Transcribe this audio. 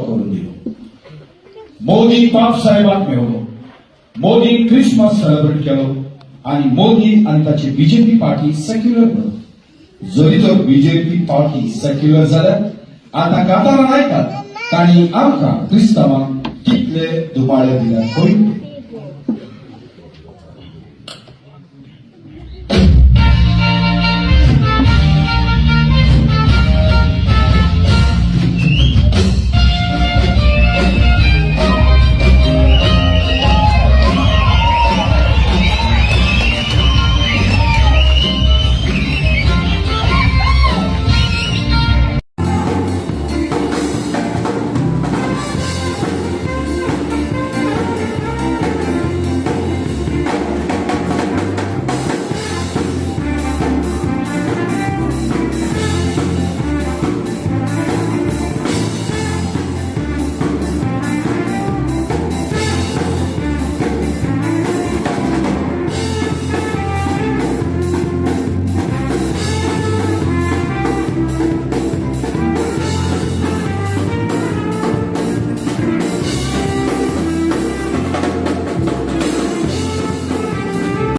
करून दिलो. मोदी बाप साहेबांक मेळलो, मोदी क्रिसमस सेलिब्रेट केलो आणि मोदी आणि ताची बीजेपी पार्टी सेक्युलर बनलो. जरी तर बीजेपी पार्टी सेक्युलर जाल्यार आता कातारां नायकात तांणी आमकां क्रिस्तांवांक कितले दुबाळे दिल्यात पळय.